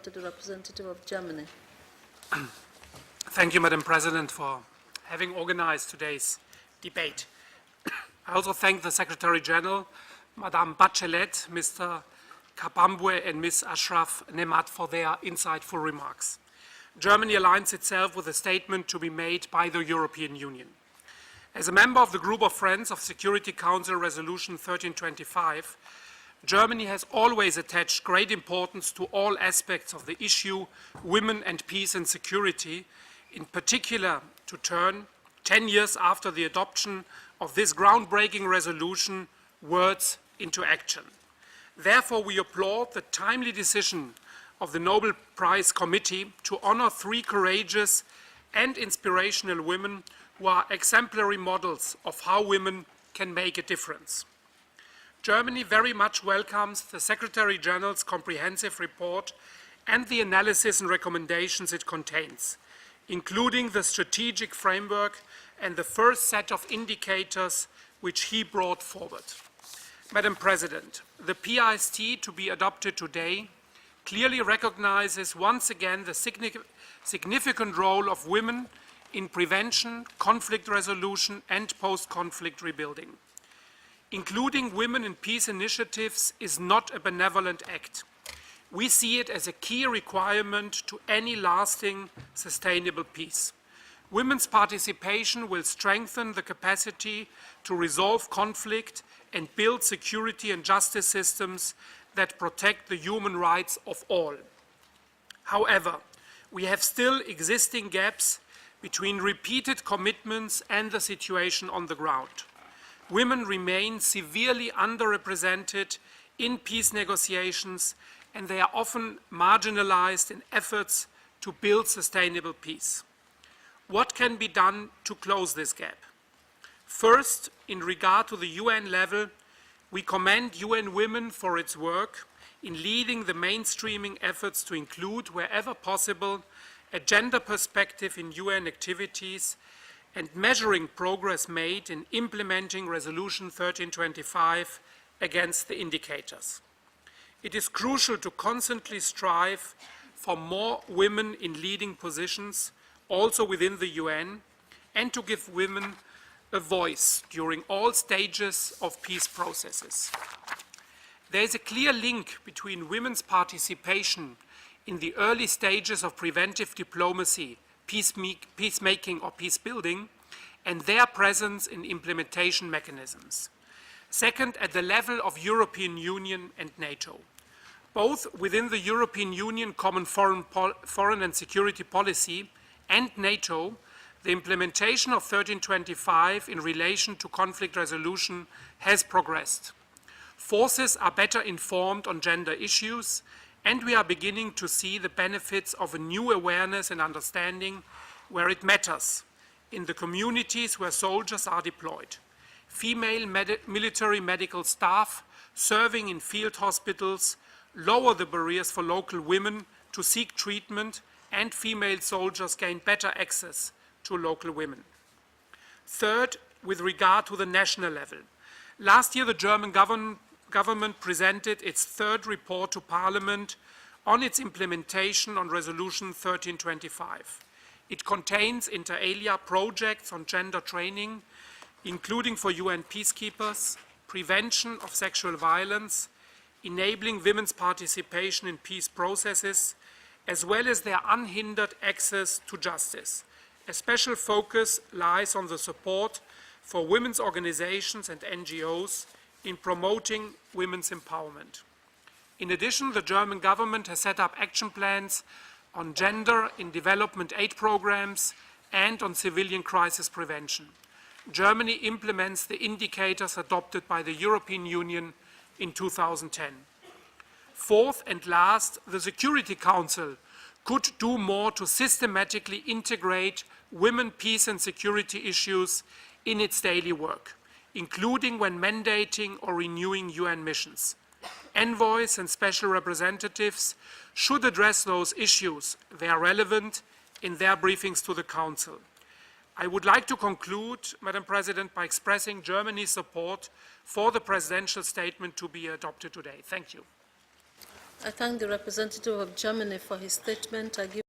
word to the representative of Germany. Thank you, Madam President, for having organized today's debate. I also thank the Secretary General, Madame Bachelet, Mr. Kabambwe, and Ms. Ashraf Nemat for their insightful remarks. Germany aligns itself with a statement to be made by the European Union. As a member of the Group of Friends of Security Council Resolution 1325, Germany has always attached great importance to all aspects of the issue women and peace and security, in particular to turn 10 years after the adoption of this groundbreaking resolution, words into action. Therefore, we applaud the timely decision of the Nobel Prize Committee to honor 3 courageous and inspirational women who are exemplary models of how women can make a difference. Germany very much welcomes the Secretary General's comprehensive report and the analysis and recommendations it contains, including the strategic framework and the first set of indicators which he brought forward. Madam President, the PIST to be adopted today clearly recognizes once again the significant role of women in prevention, conflict resolution, and post-conflict rebuilding. Including women in peace initiatives is not a benevolent act. We see it as a key requirement to any lasting, sustainable peace. Women's participation will strengthen the capacity to resolve conflict and build security and justice systems that protect the human rights of all. However, we have still existing gaps between repeated commitments and the situation on the ground. Women remain severely underrepresented in peace negotiations, and they are often marginalized in efforts to build sustainable peace. What can be done to close this gap? First, in regard to the UN level, we commend UN Women for its work in leading the mainstreaming efforts to include, wherever possible, a gender perspective in UN activities and measuring progress made in implementing Resolution 1325 against the indicators. It is crucial to constantly strive for more women in leading positions, also within the UN, and to give women a voice during all stages of peace processes. There is a clear link between women's participation in the early stages of preventive diplomacy, peacemaking or peace building, and their presence in implementation mechanisms. Second, at the level of European Union and NATO. Both within the European Union Common Foreign and Security Policy and NATO, the implementation of 1325 in relation to conflict resolution has progressed. Forces are better informed on gender issues, and we are beginning to see the benefits of a new awareness and understanding where it matters, in the communities where soldiers are deployed. Female military medical staff serving in field hospitals lower the barriers for local women to seek treatment, and female soldiers gain better access to local women. Third, with regard to the national level. Last year, the German government presented its 3rd report to Parliament on its implementation on Resolution 1325. It contains inter alia projects on gender training, including for UN peacekeepers, prevention of sexual violence, enabling women's participation in peace processes, as well as their unhindered access to justice. A special focus lies on the support for women's organizations and NGOs in promoting women's empowerment. In addition, the German government has set up action plans on gender in development aid programs and on civilian crisis prevention. Germany implements the indicators adopted by the European Union in 2010. Fourth and last, the Security Council could do more to systematically integrate women, peace and security issues in its daily work, including when mandating or renewing UN missions. Envoys and special representatives should address those issues where relevant in their briefings to the Council. I would like to conclude, Madam President, by expressing Germany's support for the presidential statement to be adopted today. Thank you. I thank the representative of Germany for his statement. I give